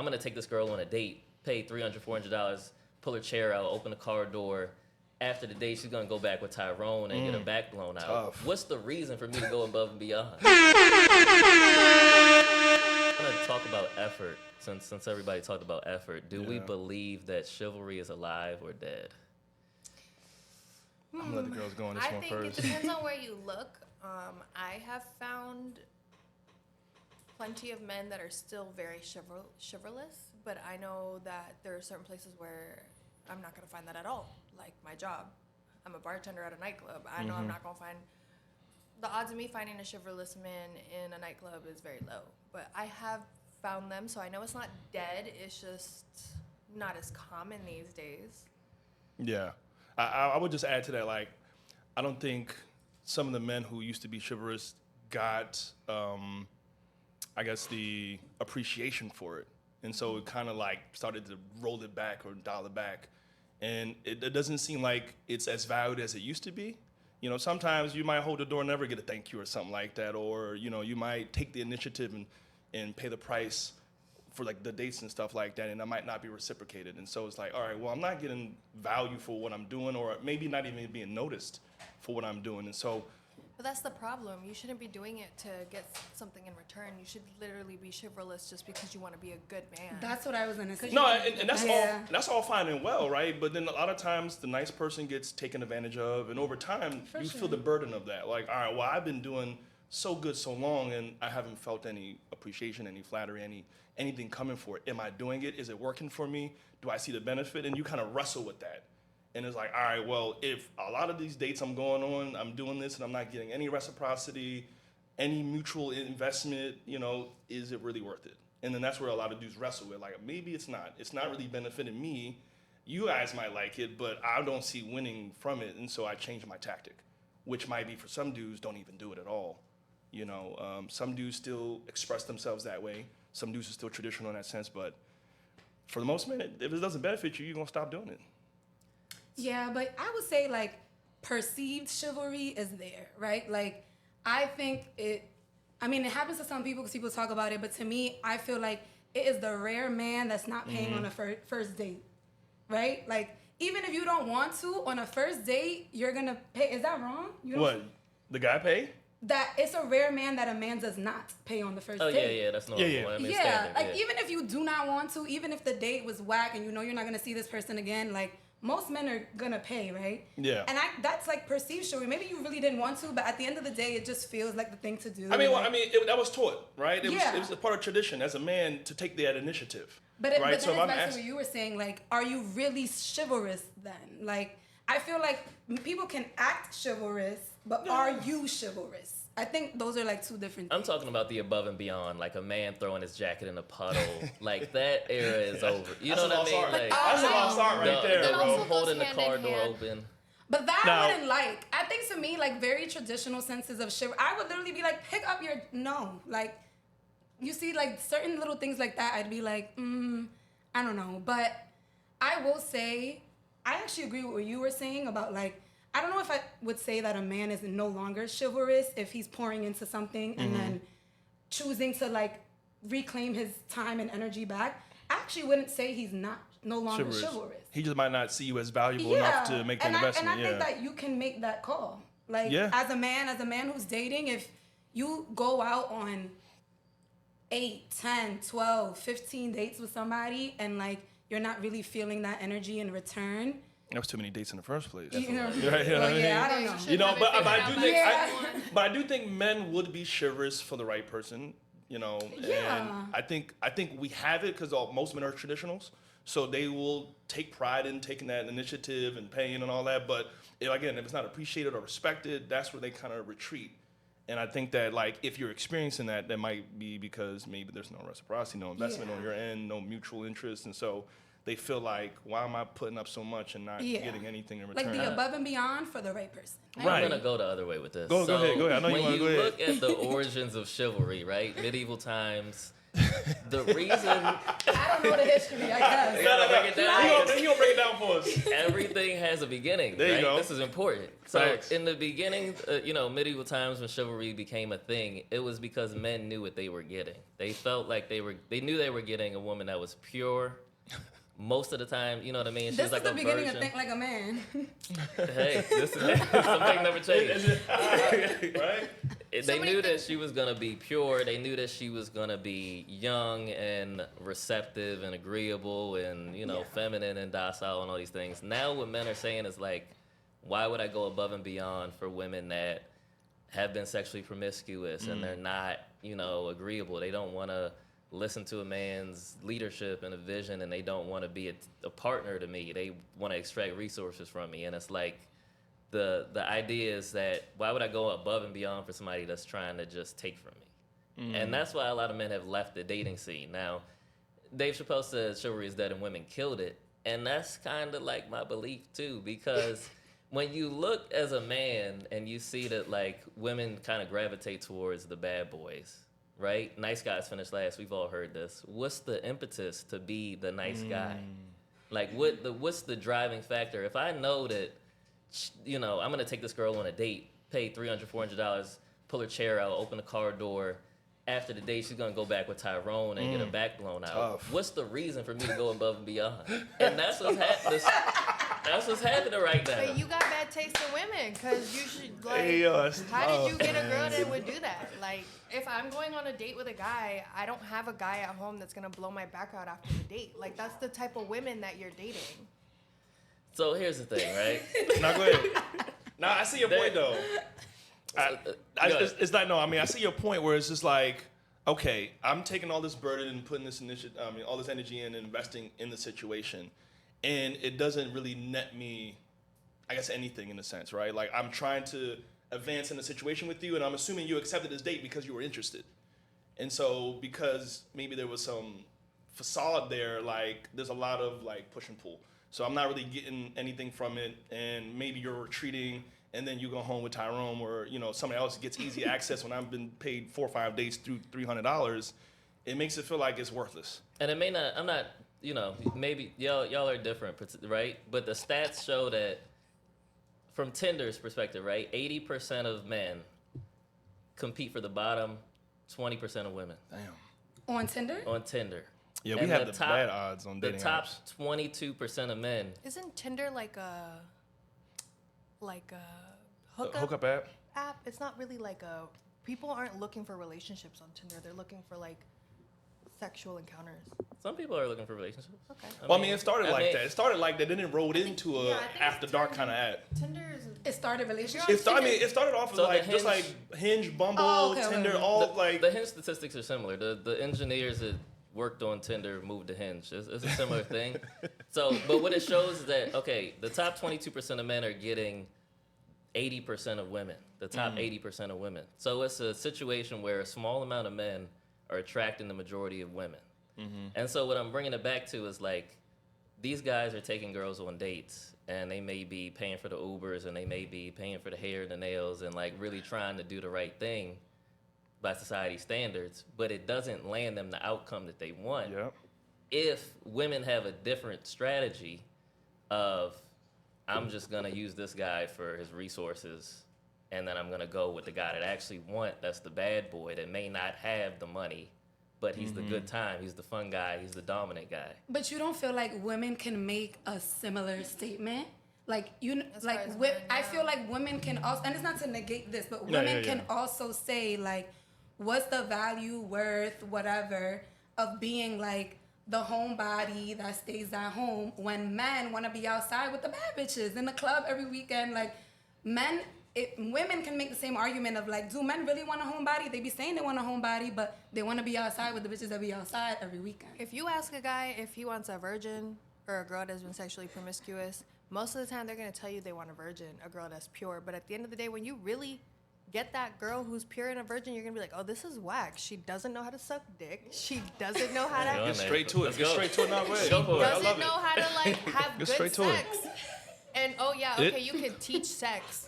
I'm going to take this girl on a date, pay $300, $400, pull her chair out, open the car door. After the date, she's going to go back with Tyrone and get her back blown out. Tough. What's the reason for me to go above and beyond? I'm going to talk about effort, since everybody talked about effort. Do we believe that chivalry is alive or dead? I'm going to let the girls go on this one I first. think it depends on where you look. I have found plenty of men that are still very chivalrous, but I know that there are certain places where I'm not going to find that at all. Like my job. I'm a bartender at a nightclub. I know I'm not going to find... The odds of me finding a chivalrous man in a nightclub is very low. But I have found them, so I know it's not dead. It's just not as common these days. Yeah. I would just add to that, like, I don't think some of the men who used to be chivalrous got, I guess, the appreciation for it. And so it kind of like started to roll it back or dial it back. And it doesn't seem like it's as valued as it used to be. You know, sometimes you might hold the door and never get a thank you or something like that. Or, you know, you might take the initiative and pay the price for like the dates and stuff like that, and that might not be reciprocated. And so it's like, all right, well, I'm not getting value for what I'm doing, or maybe not even being noticed for what I'm doing. And so... But that's the problem. You shouldn't be doing it to get something in return. You should literally be chivalrous just because you want to be a good man. That's what I was gonna say. No, and that's all fine and well, right? But then a lot of times the nice person gets taken advantage of, and over time you feel the burden of that. Like, all right, well, I've been doing so good so long, and I haven't felt any appreciation, any flattery, anything coming for it. Am I doing it? Is it working for me? Do I see the benefit? And you kind of wrestle with that. And it's like, all right, well, if a lot of these dates I'm going on, I'm doing this and I'm not getting any reciprocity, any mutual investment, you know, is it really worth it? And then that's where a lot of dudes wrestle with, like, maybe it's not. It's not really benefiting me. You guys might like it, but I don't see winning from it, and so I change my tactic, which might be for some dudes don't even do it at all. You know, some dudes still express themselves that way. Some dudes are still traditional in that sense, but for the most men, if it doesn't benefit you, you're gonna stop doing it. Yeah, but I would say, like, perceived chivalry is there, right? Like, I think it happens to some people because people talk about it, but to me, I feel like it is the rare man that's not paying on a first date, right? Like, even if you don't want to, on a first date, you're gonna pay. Is that wrong? What? The guy pay? That it's a rare man that a man does not pay on the first date. Yeah, that's normal. Yeah. I mean, Yeah, standard, like, even if you do not want to, even if the date was whack and you know you're not gonna see this person again, like, most men are gonna pay, right? Yeah. And that's like perceived chivalry. Maybe you really didn't want to, but at the end of the day, it just feels like the thing to do. I mean, that was taught, right? It Yeah. was a part of tradition as a man to take that initiative. But right? But then So it's if I'm back to what you were saying, like, are you really chivalrous then? Like, I feel like people can act chivalrous, but are you chivalrous? I think those are like two different things. I'm talking about the above and beyond, like a man throwing his jacket in a puddle. Like, that era is over. You know what I mean? Like, that's a lost art right there, that bro. also goes Holding the hand car in door hand. open. But that Now- I wouldn't like. I think to me, like, very traditional senses of chivalry, I would literally be like, pick up your, no. Like, you see, like, certain little things like that, I'd be like, I don't know. But I will say, I actually agree with what you were saying about, like, I don't know if I would say that a man is no longer chivalrous if he's pouring into something and then choosing to, like, reclaim his time and energy back. I actually wouldn't say he's no longer chivalrous. He just might not see you as valuable enough to make the investment. And I think that you can make that call. Like, Yeah. as a man who's dating, if you go out on 8, 10, 12, 15 dates with somebody and, like, you're not really feeling that energy in return. That was too many dates in the first place. You know, Right, you know what I mean? I don't know. You know, but I do think Yeah. men would be chivalrous for the right person. You know, Yeah. and I think we have it because most men are traditionals, so they will take pride in taking that initiative and paying and all that. But if it's not appreciated or respected, that's where they kind of retreat. And I think that, like, if you're experiencing that might be because maybe there's no reciprocity, no investment on your end, no mutual interest, and so they feel like, why am I putting up so much and not getting anything in return? Like, the above and beyond for the right person. Right. I'm going to go the other way with this. Go ahead. I know you when want to you go ahead. look at the origins of chivalry, right? Medieval times, The reason I don't know the history, I guess. you gotta break it down. You gonna break it down for us? Everything has a beginning. There you right? go. This is important. So Facts. in the beginning, medieval times when chivalry became a thing, it was because men knew what they were getting. They felt like they knew they were getting a woman that was pure. Most of the time, you know what I mean? She This was is like the a beginning virgin. of Think Like a Man. Hey, this is something never changed. Right? They knew that she was gonna be pure. They knew that she was gonna be young and receptive and agreeable and feminine and docile and all these things. Now what men are saying is like, why would I go above and beyond for women that have been sexually promiscuous and they're not agreeable? They don't want to listen to a man's leadership and a vision, and they don't want to be a partner to me. They want to extract resources from me, and it's like the idea is that why would I go above and beyond for somebody that's trying to just take from me? And that's why a lot of men have left the dating scene. Now, Dave Chappelle said chivalry is dead and women killed it, and that's kind of like my belief too, because when you look as a man and you see that like women kind of gravitate towards the bad boys, right? Nice guys finish last. We've all heard this. What's the impetus to be the nice guy? Like, what's the driving factor? If I know that, I'm gonna take this girl on a date, pay $300, $400, pull her chair out, open the car door. After the date, she's gonna go back with Tyrone and get her back blown out. Tough. What's the reason for me to go above and beyond? And that's what's happening. That's what's happening right now. But you got bad taste in women, because you should, like, Hey, that's how did you tough, get a girl man. that would do that? Like, if I'm going on a date with a guy, I don't have a guy at home that's going to blow my back out after the date. Like, that's the type of women that you're dating. So here's the thing, right? Now go ahead. Now I see your point though. It's not I see your point where it's just like, okay, I'm taking all this burden and putting this all this energy in and investing in the situation, and it doesn't really net me, I guess, anything in a sense, right? Like, I'm trying to advance in the situation with you, and I'm assuming you accepted this date because you were interested. And so because maybe there was some facade there, like there's a lot of like push and pull. So I'm not really getting anything from it, and maybe you're retreating, and then you go home with Tyrone, or somebody else gets easy access when I've been paid 4 or 5 days through $300. It makes it feel like it's worthless. And it may not. I'm not. Maybe y'all are different, right? But the stats show that from Tinder's perspective, right, 80% of men compete for the bottom 20% of women. Damn. On Tinder? On Tinder. Yeah, we And have the bad odds on the dating top apps. 22% of men. Isn't Tinder like a Hookup app? app? It's not really like a... People aren't looking for relationships on Tinder. They're looking for, like, sexual encounters. Some people are looking for relationships. Okay. It started like that. It started like that, then it rolled into I a think after it's dark turned- kind of ad. Tinder is... It started relationships? It started off as So the like just Hinge- like Hinge, Bumble, Oh, okay, Tinder, okay. all like. The Hinge statistics are similar. The engineers that worked on Tinder moved to Hinge. It's a similar thing. So, but what it shows is that, okay, the top 22% of men are getting 80% of women, the top 80% of women. So it's a situation where a small amount of men are attracting the majority of women. And so what I'm bringing it back to is like, these guys are taking girls on dates, and they may be paying for the Ubers, and they may be paying for the hair and the nails, and like really trying to do the right thing by society standards, but it doesn't land them the outcome that they want. Yep. If women have a different strategy of, I'm just gonna use this guy for his resources, and then I'm gonna go with the guy that I actually want, that's the bad boy that may not have the money, but he's the good time, he's the fun guy, he's the dominant guy. But you don't feel like women can make a similar statement? Like, As far as I men, yeah. feel like women can also, and it's not to negate this, but Yeah, women yeah, can yeah. also say, like, what's the value, worth, whatever, of being like the homebody that stays at home when men want to be outside with the bad bitches in the club every weekend? Like, women can make the same argument of like, do men really want a homebody? They be saying they want a homebody, but they want to be outside with the bitches that be outside every weekend. If you ask a guy if he wants a virgin or a girl that's been sexually promiscuous, most of the time they're going to tell you they want a virgin, a girl that's pure. But at the end of the day, when you really get that girl who's pure and a virgin, you're going to be like, oh, this is whack. She doesn't know how to suck dick. She doesn't know how Yeah, to... Get straight to it. Let's Get go. straight to it. Not way. Go for it. I doesn't love know it. how to, like, have Get good straight to it. sex. And, oh, yeah, It- okay, you can teach sex.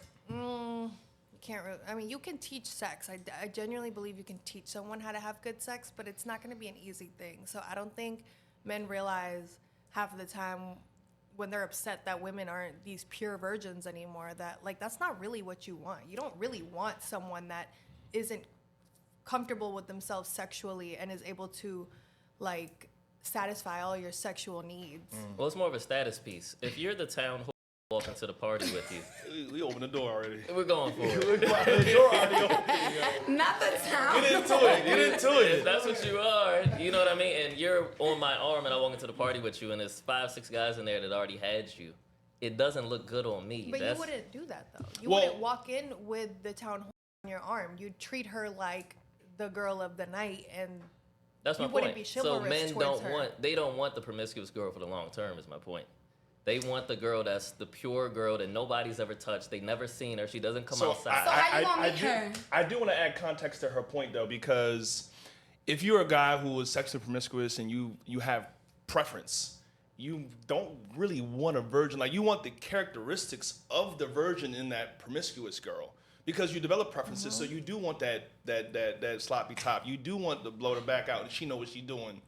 can't really, I mean, you can teach sex. I genuinely believe you can teach someone how to have good sex, but it's not going to be an easy thing. So I don't think men realize half of the time when they're upset that women aren't these pure virgins anymore, that like that's not really what you want. You don't really want someone that isn't comfortable with themselves sexually and is able to like satisfy all your sexual needs. Well, it's more of a status piece. If you're the town who walking to the party with you, We opened the door already. we're going for it. The door already open. Not the town. Get into it. Get into If it. that's what you are, you know what I mean? And you're on my arm and I walk into the party with you and there's 5-6 guys in there that already had you. It doesn't look good on me. But you wouldn't do that though. You Well- wouldn't walk in with the town on your arm. You'd treat her like the girl of the night, and That's my you wouldn't point. be So chivalrous men towards don't her. they don't want the promiscuous girl for the long term is my point. They want the girl that's the pure girl that nobody's ever touched. They never seen her. She doesn't come outside. So how you gonna meet her? I do want to add context to her point though, because if you're a guy who is sexually promiscuous and you have preference, you don't really want a virgin. Like you want the characteristics of the virgin in that promiscuous girl, because you develop preferences. So you do want that sloppy top. You do want to blow her back out and she know what she's doing.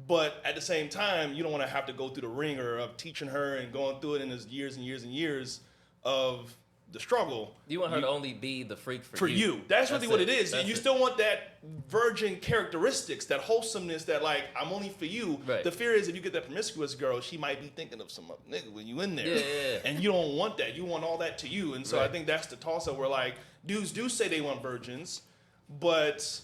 But at the same time, you don't want to have to go through the ringer of teaching her and going through it in this years and years and years of the struggle. You want her to only be the freak For you. That's really what it is. That's You it. still want that virgin characteristics, that wholesomeness, that like, I'm only for you. Right. The fear is if you get that promiscuous girl, she might be thinking of some nigga when you in there. Yeah. And you don't want that. You want all that to you. And so I Right. think that's the toss-up where like, dudes do say they want virgins, but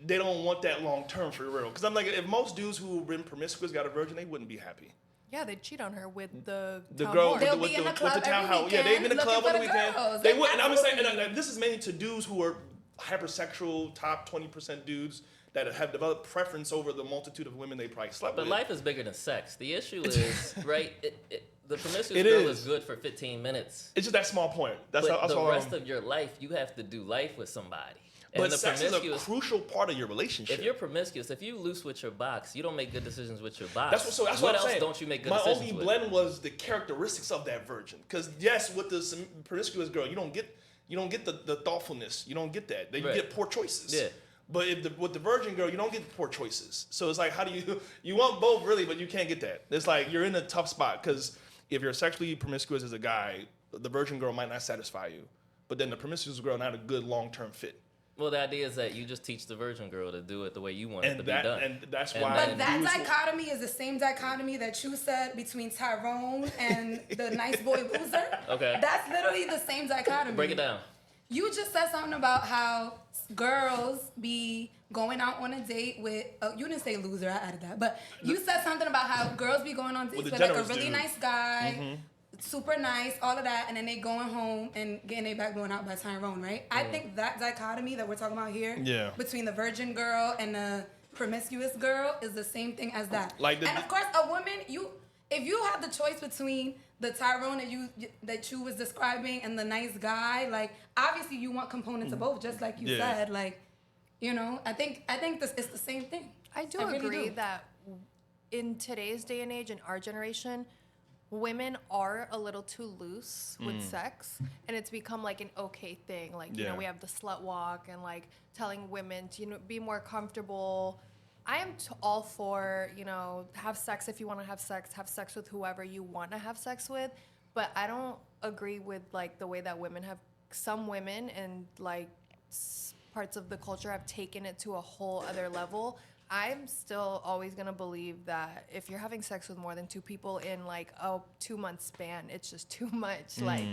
they don't want that long-term for real. Because I'm like, if most dudes who have been promiscuous got a virgin, they wouldn't be happy. Yeah, they'd cheat on her with the The town girl whore. with They'll the, with be in the, the with club the townhouse. every Yeah, they've been in the weekend club on the looking for the weekend. girls. They Like, would, and I'm saying, absolutely. and this is mainly to dudes who are hypersexual, top 20% dudes that have developed preference over the multitude of women they probably slept But with. life is bigger than sex. The issue is, right, the promiscuous It girl is. is good for 15 minutes. It's just that small point. That's But that's the all. rest of your life, you have to do life with somebody. But And the sex is a promiscuous, crucial part of your relationship. if you're promiscuous, if you loose with your box, you don't make good decisions with your box. That's what what I'm else saying. don't you make good My decisions only with? blend was the characteristics of that virgin. Because yes, with the promiscuous girl, you don't get the thoughtfulness. You don't get that. You Right. get poor choices. Yeah. But with the virgin girl, you don't get poor choices. So it's like, how do you want both really, but you can't get that. It's like you're in a tough spot because if you're sexually promiscuous as a guy, the virgin girl might not satisfy you, but then the promiscuous girl not a good long-term fit. Well, the idea is that you just teach the virgin girl to do it the way you want it to be done. And that's And why. then- But that dudes- dichotomy is the same dichotomy that you said between Tyrone and the nice boy loser. Okay. That's literally the same dichotomy. Break it down. You just said something about how girls be going out on a date with. You didn't say loser. I added that. But you said something about how girls be going on dates With with a like a generous really dude. nice guy, super nice, all of that, and then they going home and getting their back blown out by Tyrone, right? I think that dichotomy that we're talking about here, Yeah. between the virgin girl and the promiscuous girl, is the same thing as that. Like the- and of course, a woman, if you have the choice between the Tyrone that you was describing and the nice guy, like obviously you want components of both, just like you Yeah. said. Like, I think this it's the same thing. I do really agree do. that in today's day and age, in our generation, women are a little too loose with sex, and it's become like an okay thing. Like, Yeah. we have the slut walk and like telling women to, be more comfortable. I am all for, have sex if you want to have sex with whoever you want to have sex with. But I don't agree with like the way that some women and like parts of the culture have taken it to a whole other level. I'm still always going to believe that if you're having sex with more than 2 people in like a 2-month span, it's just too much. Like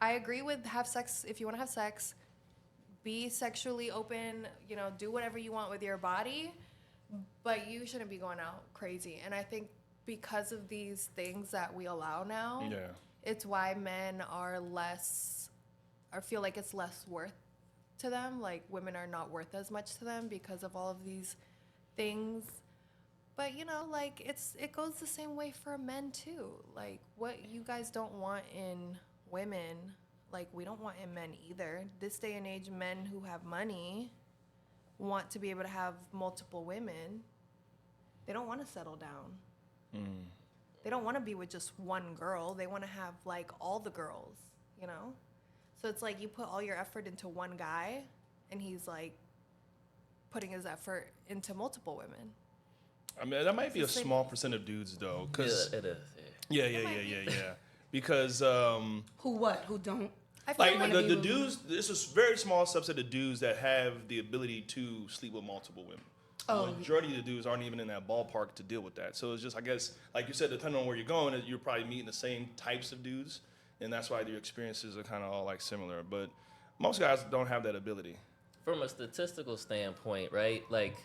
I agree with have sex if you want to have sex, be sexually open, do whatever you want with your body, but you shouldn't be going out crazy. And I think because of these things that we allow now, Yeah. it's why men are less, or feel like it's less worth to them. Like women are not worth as much to them because of all of these things. But it goes the same way for men too. Like what you guys don't want in women, like we don't want in men either. This day and age, men who have money want to be able to have multiple women. They don't want to settle down. They don't want to be with just one girl. They want to have like all the girls, you know? So it's like you put all your effort into one guy, and he's like putting his effort into multiple women. I mean, that might be a small percent of dudes, though. Cause Yeah, it is. Yeah. Because Who don't? I feel like like the dudes, it's a very small subset of dudes that have the ability to sleep with multiple women. Oh. The majority of the dudes aren't even in that ballpark to deal with that. So it's just, I guess, like you said, depending on where you're going, you're probably meeting the same types of dudes, and that's why your experiences are kind of all like similar. But most guys don't have that ability. From a statistical standpoint, right? Like,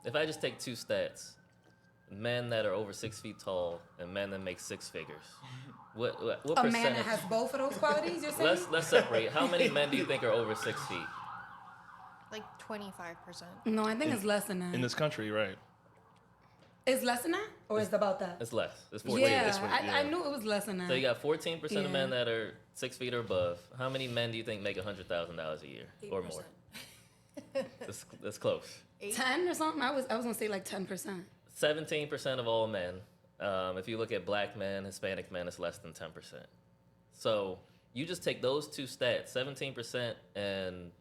if I just take two stats, men that are over 6 feet tall and men that make six figures, what A percentage? man that has both of those qualities, you're saying? Let's separate. How many men do you think are over 6 feet? like 25%. No, I think it's less than that. In this country, right? It's less than that? Or it's about that? It's less. It's 14. Yeah, I knew it was less than that. So you got 14% Yeah. of men that are 6 feet or above. How many men do you think make $100,000 a year or more? That's close. 10 or something? I was gonna say like 10%. 17% of all men. If you look at black men, Hispanic men, it's less than 10%. So you just take those two stats, 17% and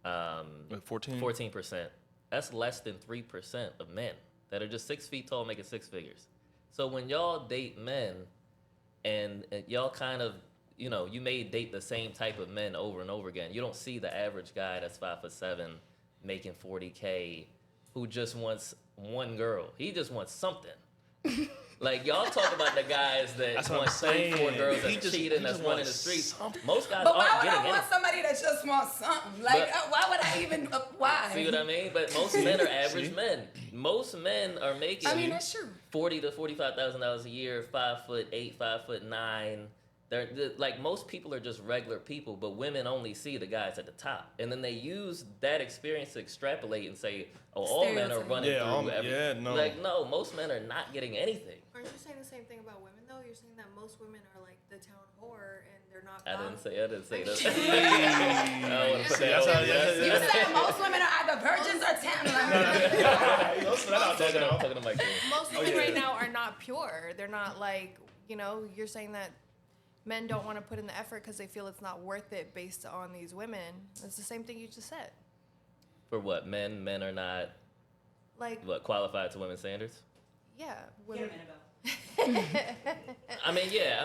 14%. That's less than 3% of men that are just 6 feet tall making six figures. So when y'all date men and y'all kind of, you may date the same type of men over and over again. You don't see the average guy that's 5'7" making $40K who just wants one girl. He just wants something. Like, y'all talk about the guys that want 3-4 girls that's cheating, that's running the streets. Most guys But why aren't would getting I want anything. somebody that just wants something? Like, why would I even, why? See what I mean? But most men are average men. Most men are making I mean, that's true. $40,000 to $45,000 a year, 5'8", 5'9". They're like, most people are just regular people, but women only see the guys at the top, and then they use that experience to extrapolate and say, "Oh, all men are running through everything." no. Like, no, most men are not getting anything. Aren't you saying the same thing about women, though? You're saying that most women are like the town whore and they're not. I didn't say that. I wanna put that That's out how- there. You said most women are either virgins or I'm talking to Mike. Most women right now are not pure. They're not like, you're saying that men don't want to put in the effort because they feel it's not worth it based on these women. It's the same thing you just said. For what? Men are not Like, qualified to women's standards? yeah, women. I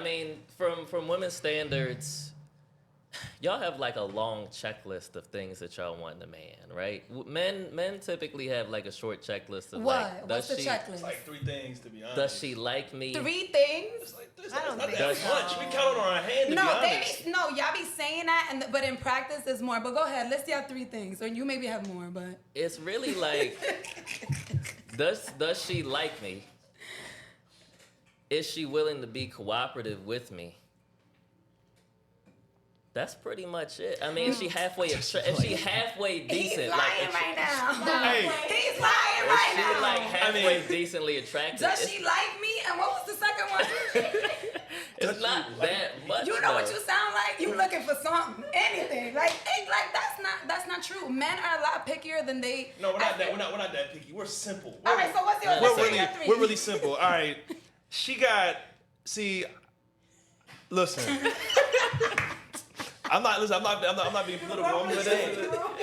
mean, from women's standards, y'all have like a long checklist of things that y'all want in a man, right? Men typically have like a short checklist of What? like, What's the It's checklist? like 3 things, to be honest. does she like me? 3 things? It's like, I don't not think that so. much. We count on our hand, to No, be honest. y'all be saying that, but in practice it's more. But go ahead, let's see how 3 things. Or you maybe have more, but It's really like, does she like me? Is she willing to be cooperative with me? That's pretty much it. I mean, if she halfway decent, he's lying like if right now. Hey. He's lying right she now. like halfway decently attractive, Does she like me? And what was the second one? it's not that much. You know what though. you sound like? You looking for something, anything. Like that's not true. Men are a lot pickier than they. No, we're not that picky. We're simple. All right, so what's your? We're let's hear We're your really, 3. we're really simple. All right. Listen. I'm not being political. I'm just saying.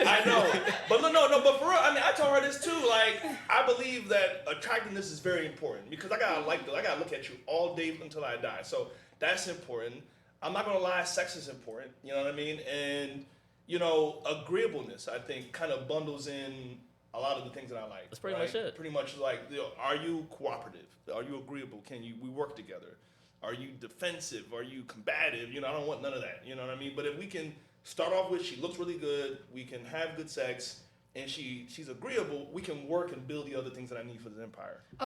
I know. But but for real, I mean, I told her this too. Like, I believe that attractiveness is very important because I gotta look at you all day until I die. So that's important. I'm not gonna lie, sex is important. You know what I mean? And agreeableness, I think, kind of bundles in a lot of the things that I like. That's pretty much it. Pretty much like, are you cooperative? Are you agreeable? We work together? Are you defensive? Are you combative? I don't want none of that. You know what I mean? But if we can start off with, she looks really good, we can have good sex, and she's agreeable, we can work and build the other things that I need for the empire.